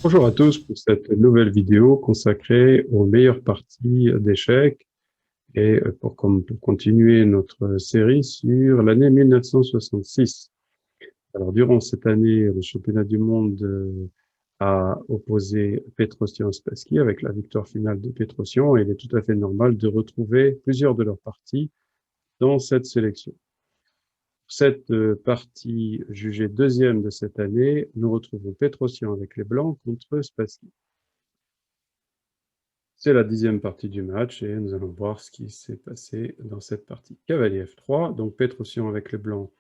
Bonjour à tous pour cette nouvelle vidéo consacrée aux meilleures parties d'échecs et pour continuer notre série sur l'année 1966. Alors, durant cette année, le championnat du monde a opposé Petrosian et Spassky avec la victoire finale de Petrosian, et il est tout à fait normal de retrouver plusieurs de leurs parties dans cette sélection. Cette partie jugée deuxième de cette année, nous retrouvons Petrosian avec les Blancs contre Spassky. C'est la 10e partie du match et nous allons voir ce qui s'est passé dans cette partie. Cavalier F3, donc Petrosian avec les Blancs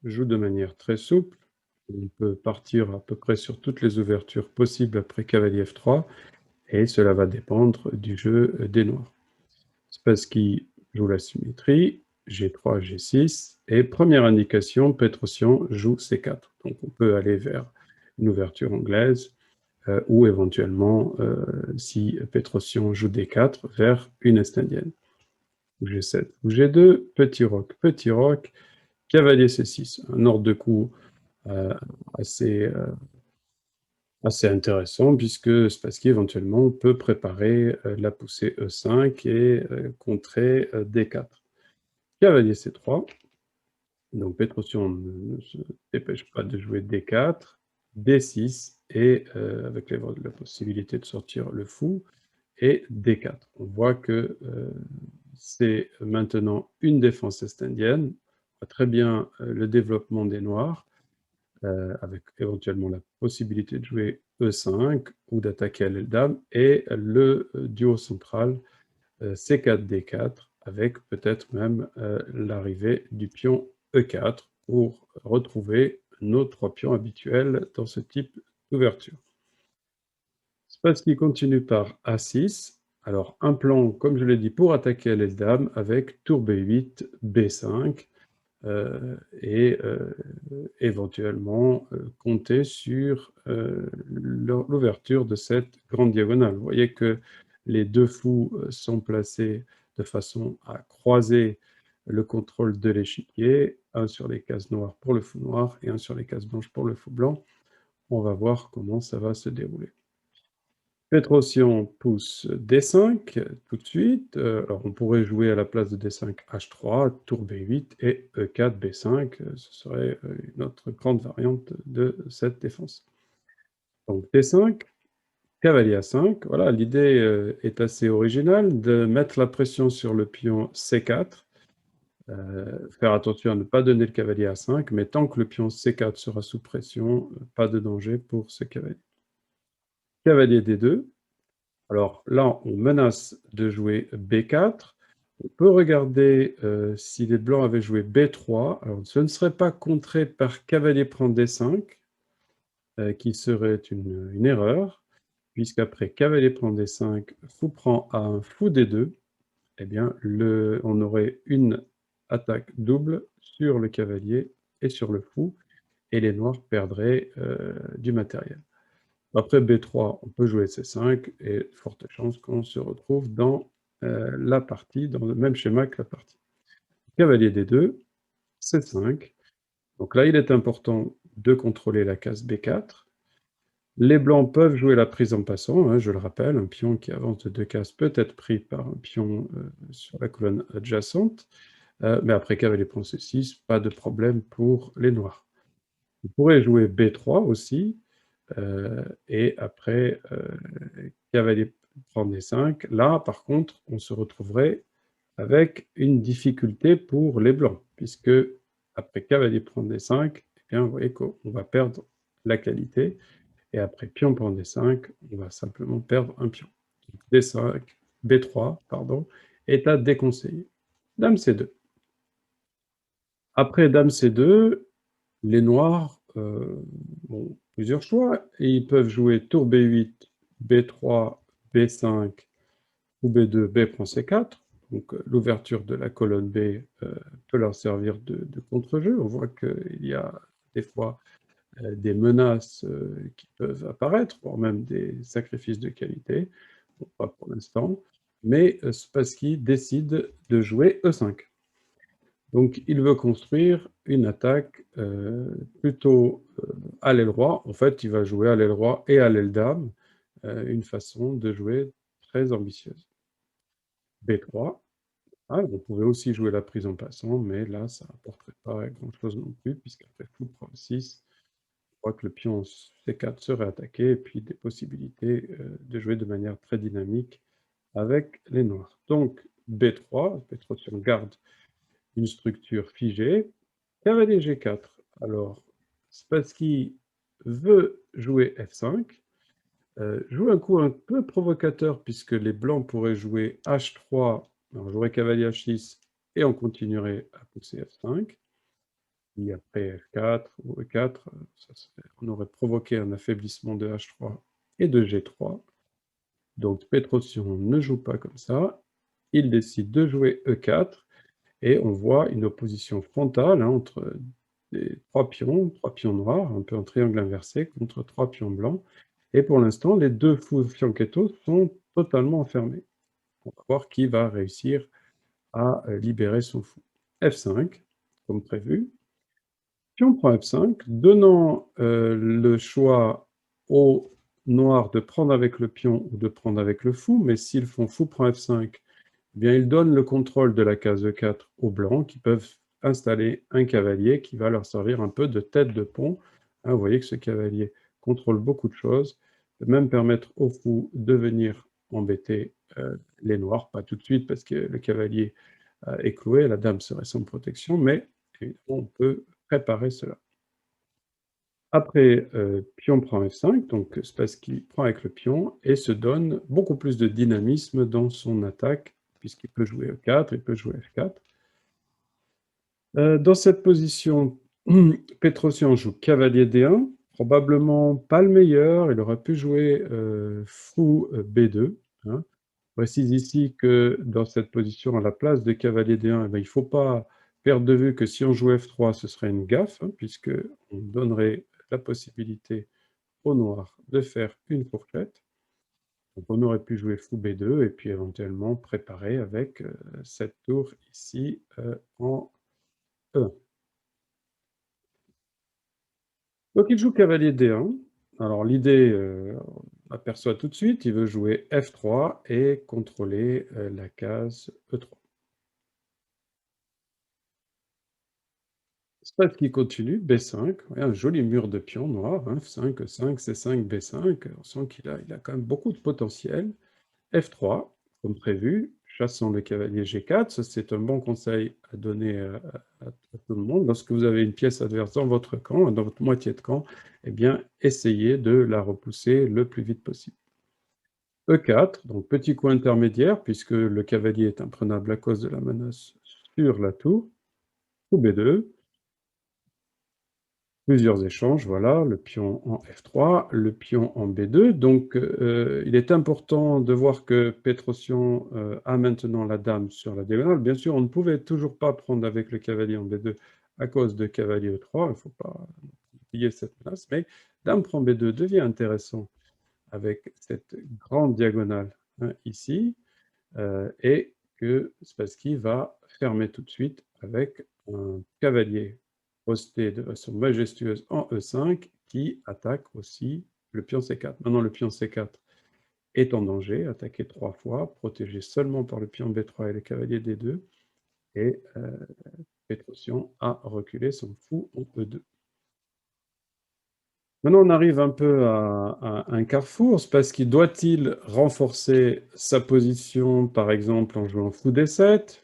joue de manière très souple. Il peut partir à peu près sur toutes les ouvertures possibles après cavalier F3 et cela va dépendre du jeu des Noirs. Spassky joue la symétrie, G3, G6 et première indication, Petrosian joue C4. Donc on peut aller vers une ouverture anglaise ou éventuellement, si Petrosian joue D4, vers une est indienne. G7 ou G2, petit roc, cavalier C6, un ordre de coup euh, assez, euh, assez intéressant, puisque Spassky éventuellement peut préparer la poussée E5 et contrer D4. Cavalier C3, donc Petrosian ne se dépêche pas de jouer D4, D6, et avec la possibilité de sortir le fou, et D4. On voit que c'est maintenant une défense est-indienne. On voit très bien le développement des Noirs, avec éventuellement la possibilité de jouer E5 ou d'attaquer à l'aile dame, et le duo central C4, D4, avec peut-être même l'arrivée du pion E4 pour retrouver nos trois pions habituels dans ce type d'ouverture. Spassky continue par A6. Alors, un plan, comme je l'ai dit, pour attaquer à l'aile dame avec tour B8, B5, et éventuellement compter sur l'ouverture de cette grande diagonale. Vous voyez que les deux fous sont placés de façon à croiser le contrôle de l'échiquier, un sur les cases noires pour le fou noir et un sur les cases blanches pour le fou blanc. On va voir comment ça va se dérouler. Petrosian pousse D5 tout de suite. Alors on pourrait jouer à la place de D5 H3, tour B8 et E4 B5. Ce serait une autre grande variante de cette défense. Donc D5, cavalier A5. Voilà, l'idée est assez originale de mettre la pression sur le pion C4. Faire attention à ne pas donner le cavalier A5, mais tant que le pion C4 sera sous pression, pas de danger pour ce cavalier. Cavalier D2. Alors là, on menace de jouer B4. On peut regarder si les blancs avaient joué B3. Alors, ce ne serait pas contré par cavalier prend D5, qui serait une erreur, puisqu'après cavalier prend D5, fou prend A1, fou D2, eh bien, on aurait une attaque double sur le cavalier et sur le fou, et les noirs perdraient du matériel. Après B3, on peut jouer C5, et forte chance qu'on se retrouve dans la partie, dans le même schéma que la partie. Cavalier D2, C5. Donc là, il est important de contrôler la case B4. Les blancs peuvent jouer la prise en passant, hein, je le rappelle, un pion qui avance de 2 cases peut être pris par un pion sur la colonne adjacente, mais après cavalier prend C6, pas de problème pour les noirs. Vous pourrez jouer B3 aussi, et après cavalier prend D5. Là, par contre, on se retrouverait avec une difficulté pour les blancs, puisque après cavalier prend D5, eh bien, vous voyez qu'on va perdre la qualité, et après pion prend D5, on va simplement perdre un pion. Donc, D5, B3, pardon, est à déconseiller. Dame C2. Après Dame C2, les noirs ont plusieurs choix. Et ils peuvent jouer tour B8, B3, B5 ou B2, B prend C4. Donc l'ouverture de la colonne B peut leur servir de contre-jeu. On voit qu'il y a des fois des menaces qui peuvent apparaître, voire même des sacrifices de qualité. Bon, pas pour l'instant. Mais Spassky décide de jouer E5. Donc il veut construire une attaque, plutôt, à l'aile roi. En fait, il va jouer à l'aile roi et à l'aile dame, une façon de jouer très ambitieuse. B3. Ah, on pouvait aussi jouer la prise en passant, mais là, ça apporterait pas grand-chose non plus, puisqu'après fou prend 6, je crois que le pion C4 serait attaqué, et puis des possibilités de jouer de manière très dynamique avec les noirs. Donc B3, Petrosian garde une structure figée. Cavalier G4. Alors, Spassky veut jouer F5, joue un coup un peu provocateur, puisque les blancs pourraient jouer H3, on jouerait cavalier H6, et on continuerait à pousser F5. Et après F4 ou E4, on aurait provoqué un affaiblissement de H3 et de G3. Donc Petrosian ne joue pas comme ça. Il décide de jouer E4, et on voit une opposition frontale, hein, entre des trois pions noirs, un peu en triangle inversé, contre trois pions blancs. Et pour l'instant, les deux fous fianchetto sont totalement enfermés. On va voir qui va réussir à libérer son fou. F5, comme prévu. Pion prend F5, donnant le choix aux noirs de prendre avec le pion ou de prendre avec le fou, mais s'ils font fou prend F5, eh bien, ils donnent le contrôle de la case E4 aux blancs, qui peuvent installer un cavalier qui va leur servir un peu de tête de pont. Hein, vous voyez que ce cavalier contrôle beaucoup de choses, peut même permettre au fou de venir embêter les noirs, pas tout de suite parce que le cavalier est cloué, la dame serait sans protection, mais évidemment, on peut préparer cela. Après, pion prend F5, donc Spassky prend avec le pion et se donne beaucoup plus de dynamisme dans son attaque, puisqu'il peut jouer E4, il peut jouer F4. Dans cette position, Petrosian joue cavalier D1, probablement pas le meilleur, il aurait pu jouer fou B2. Hein. Je précise ici que dans cette position, à la place de cavalier D1, eh ben, il ne faut pas perdre de vue que si on joue F3, ce serait une gaffe, hein, puisqu'on donnerait la possibilité au noir de faire une fourchette. Donc on aurait pu jouer fou B2 et puis éventuellement préparer avec cette tour ici en E1. Donc il joue cavalier D1. Alors l'idée, on aperçoit tout de suite, il veut jouer F3 et contrôler la case E3. Spade qui continue, B5, ouais, un joli mur de pions noirs, hein, F5, E5, C5, B5, on sent qu'il a quand même beaucoup de potentiel. F3, comme prévu, chassant le cavalier G4, ça c'est un bon conseil à donner à tout le monde. Lorsque vous avez une pièce adverse dans votre camp, dans votre moitié de camp, eh bien, essayez de la repousser le plus vite possible. E4, donc petit coup intermédiaire, puisque le cavalier est imprenable à cause de la menace sur la tour. Ou B2, plusieurs échanges, voilà, le pion en F3, le pion en B2. Donc, il est important de voir que Petrosian a maintenant la dame sur la diagonale. Bien sûr, on ne pouvait toujours pas prendre avec le cavalier en B2 à cause de cavalier E3, il ne faut pas oublier cette menace, mais dame prend B2 devient intéressant avec cette grande diagonale, hein, ici, et que Spassky va fermer tout de suite avec un cavalier posté de façon majestueuse en E5 qui attaque aussi le pion C4. Maintenant, le pion C4 est en danger, attaqué 3 fois, protégé seulement par le pion B3 et le cavalier D2, et Petrosian a reculé son fou en E2. Maintenant, on arrive un peu à un carrefour. Spassky doit-il renforcer sa position, par exemple, en jouant fou D7,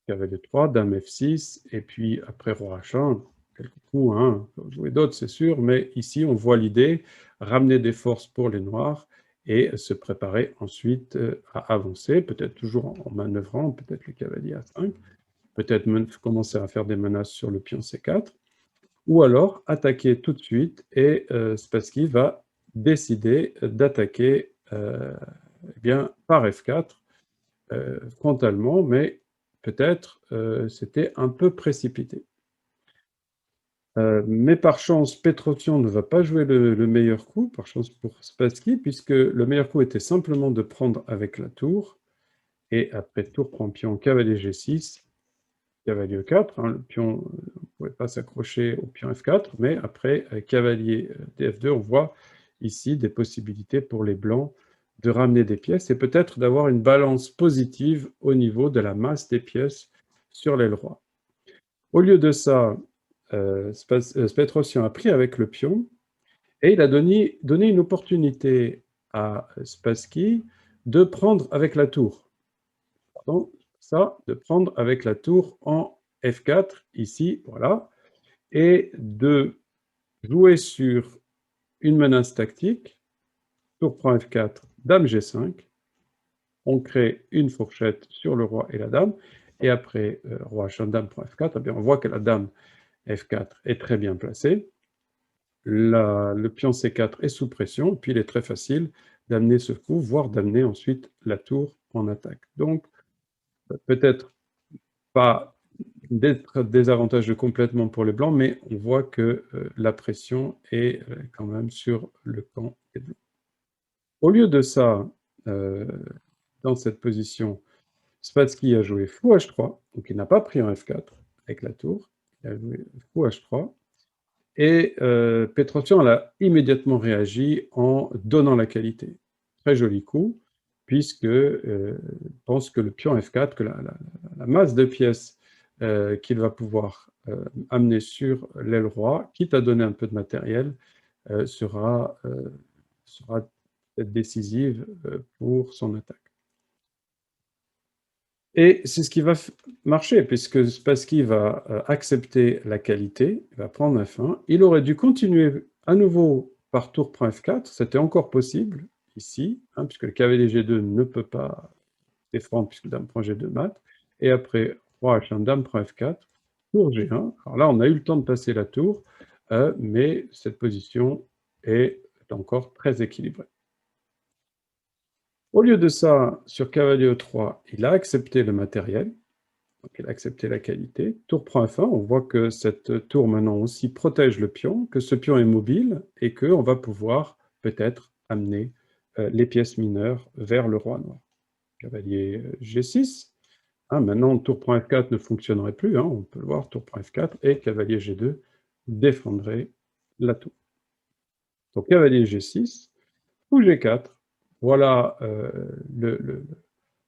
cavalier 3, dame F6, et puis après roi H1, quelques coups, hein, on peut jouer d'autres, c'est sûr, mais ici, on voit l'idée, ramener des forces pour les noirs et se préparer ensuite à avancer, peut-être toujours en manœuvrant, peut-être le cavalier A5, peut-être commencer à faire des menaces sur le pion C4, ou alors attaquer tout de suite, et Spassky va décider d'attaquer eh bien, par F4, frontalement, mais peut-être c'était un peu précipité. Mais par chance, Petrosian ne va pas jouer le meilleur coup, par chance pour Spassky, puisque le meilleur coup était simplement de prendre avec la tour, et après tour prend pion, cavalier G6, cavalier E4, hein, le pion ne pouvait pas s'accrocher au pion F4, mais après cavalier DF2, on voit ici des possibilités pour les blancs de ramener des pièces et peut-être d'avoir une balance positive au niveau de la masse des pièces sur l'aile roi. Au lieu de ça, Petrosian a pris avec le pion et il a donné une opportunité à Spassky de prendre avec la tour. Pardon, ça, de prendre avec la tour en F4, ici, voilà, et de jouer sur une menace tactique, tour prend F4, dame G5, on crée une fourchette sur le roi et la dame, et après roi H1, dame prend F4, eh bien, on voit que la dame F4 est très bien placée, le pion C4 est sous pression, puis il est très facile d'amener ce coup, voire d'amener ensuite la tour en attaque. Donc, peut-être pas d'être désavantageux complètement pour les blancs, mais on voit que la pression est quand même sur le camp des blancs. Au lieu de ça, dans cette position, Spassky a joué fou H3, donc il n'a pas pris en F4 avec la tour, il a joué fou H3, et Petrosian a immédiatement réagi en donnant la qualité. Très joli coup, puisque pense que le pion F4, que la masse de pièces qu'il va pouvoir amener sur l'aile roi, quitte à donner un peu de matériel, sera décisive pour son attaque. Et c'est ce qui va marcher, puisque Spassky va accepter la qualité, il va prendre F1. Il aurait dû continuer à nouveau par tour prend F4, c'était encore possible, ici, hein, puisque le cavalier G2 ne peut pas défendre, puisque dame prend G2 mat. Et après, roi H1, dame prend F4, tour G1. Alors là, on a eu le temps de passer la tour, mais cette position est encore très équilibrée. Au lieu de ça, sur cavalier E3, il a accepté le matériel, donc il a accepté la qualité. Tour prend F1, on voit que cette tour maintenant aussi protège le pion, que ce pion est mobile et qu'on va pouvoir peut-être amener les pièces mineures vers le roi noir. Cavalier G6, hein, maintenant tour prend F4 ne fonctionnerait plus, hein, on peut le voir, tour prend F4 et cavalier G2 défendrait la tour. Donc cavalier G6, fou G4, voilà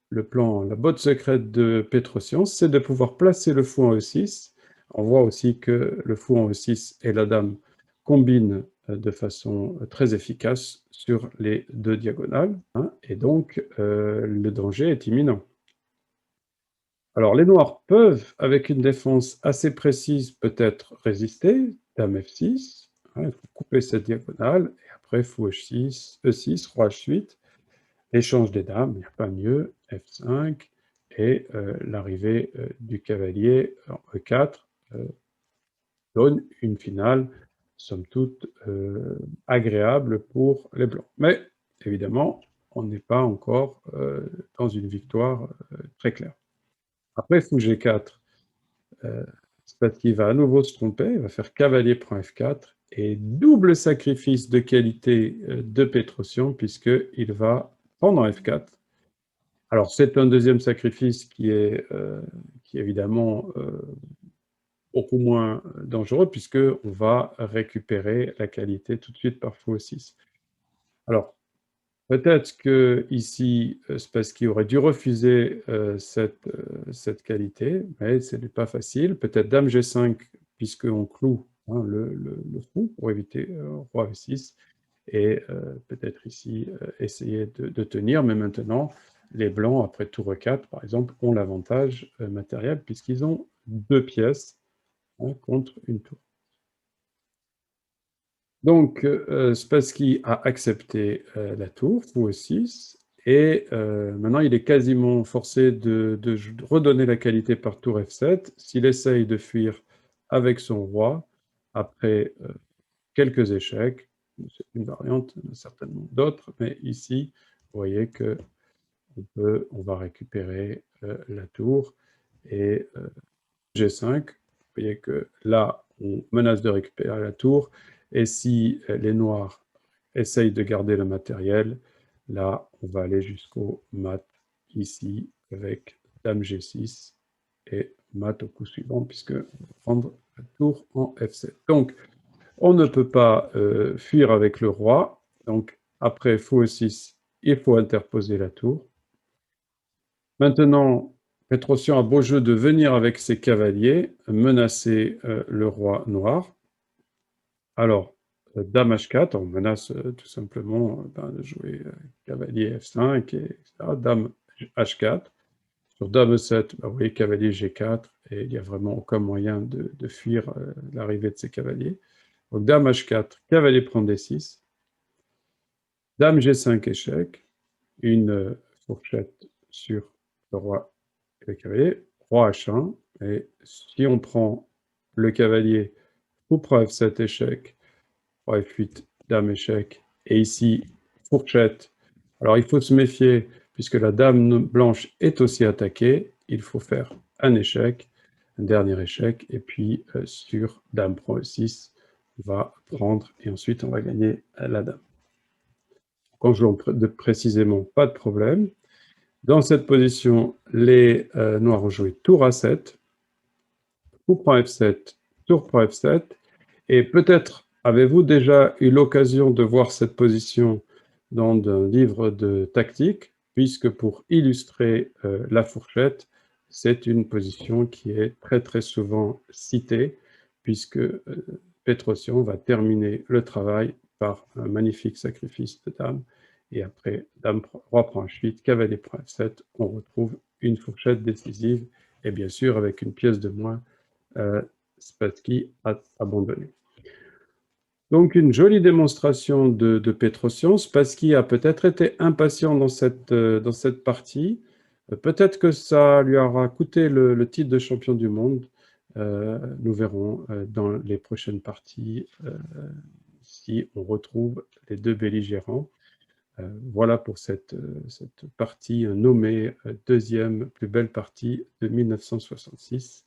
le plan, la botte secrète de Petrosian, c'est de pouvoir placer le fou en E6. On voit aussi que le fou en E6 et la dame combinent de façon très efficace sur les deux diagonales, hein, et donc le danger est imminent. Alors les noirs peuvent, avec une défense assez précise, peut-être résister, dame F6, hein, il faut couper cette diagonale, et après fou H6, E6, roi H8, échange des dames, il n'y a pas mieux, F5, et l'arrivée du cavalier en E4 donne une finale, somme toute, agréable pour les blancs. Mais, évidemment, on n'est pas encore dans une victoire très claire. Après fou G4, Spassky va à nouveau se tromper, il va faire cavalier prend F4, et double sacrifice de qualité de Petrosian, puisqu'il va prendre F4. Alors, c'est un deuxième sacrifice qui est évidemment beaucoup moins dangereux, puisqu'on va récupérer la qualité tout de suite par fou E6. Alors, peut-être que ici, Spassky aurait dû refuser cette qualité, mais ce n'est pas facile. Peut-être dame G5, puisqu'on cloue, hein, le fou pour éviter roi E6, et peut-être ici essayer de tenir, mais maintenant, les blancs, après tour E4, par exemple, ont l'avantage matériel, puisqu'ils ont deux pièces, hein, contre une tour. Donc, Spassky a accepté la tour, fou E6, et maintenant il est quasiment forcé de redonner la qualité par tour F7. S'il essaye de fuir avec son roi, après quelques échecs, c'est une variante, il y en a certainement d'autres, mais ici, vous voyez que on va récupérer la tour, et G5, vous voyez que là, on menace de récupérer la tour, et si les noirs essayent de garder le matériel, là, on va aller jusqu'au mat, ici, avec dame G6 et mat au coup suivant, puisque on va prendre la tour en F7. Donc, on ne peut pas fuir avec le roi. Donc, après fou E6, il faut interposer la tour. Maintenant, Petrosian a beau jeu de venir avec ses cavaliers, menacer le roi noir. Alors, dame H4, on menace tout simplement de jouer cavalier F5, etc. Dame H4. Sur dame E7, vous voyez cavalier G4, et il n'y a vraiment aucun moyen de fuir l'arrivée de ces cavaliers. Donc dame H4, cavalier prend D6. Dame G5 échec, une fourchette sur le roi et le cavalier, roi H1, et si on prend le cavalier, fou prend F7 échec, roi F8, dame échec, et ici, fourchette. Alors il faut se méfier, puisque la dame blanche est aussi attaquée, il faut faire un échec, un dernier échec, et puis sur dame prend E6, on va prendre, et ensuite on va gagner la dame. En jouant précisément, pas de problème. Dans cette position, les noirs ont joué tour A7, fou prend F7, tour prend F7, et peut-être avez-vous déjà eu l'occasion de voir cette position dans un livre de tactique, puisque pour illustrer la fourchette, c'est une position qui est très très souvent citée, puisque Petrosian va terminer le travail par un magnifique sacrifice de dame, et après, dame, roi prend H8, cavalier prend F7, on retrouve une fourchette décisive, et bien sûr, avec une pièce de moins, Spassky a abandonné. Donc, une jolie démonstration de Petrosian. Spassky a peut-être été impatient dans cette partie. Peut-être que ça lui aura coûté le titre de champion du monde. Nous verrons dans les prochaines parties si on retrouve les deux belligérants. Voilà pour cette partie nommée deuxième plus belle partie de 1966.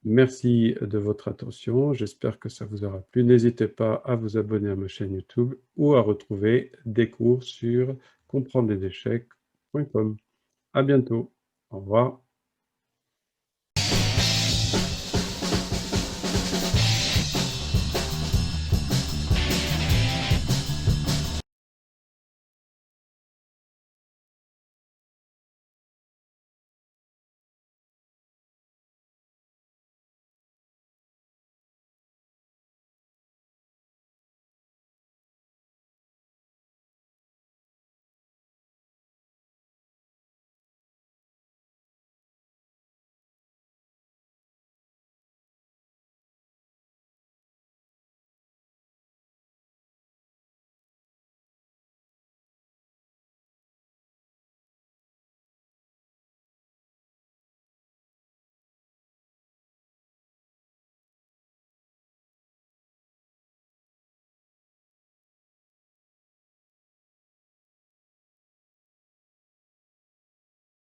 Merci de votre attention, j'espère que ça vous aura plu. N'hésitez pas à vous abonner à ma chaîne YouTube ou à retrouver des cours sur comprendre les échecs.com. À bientôt, au revoir.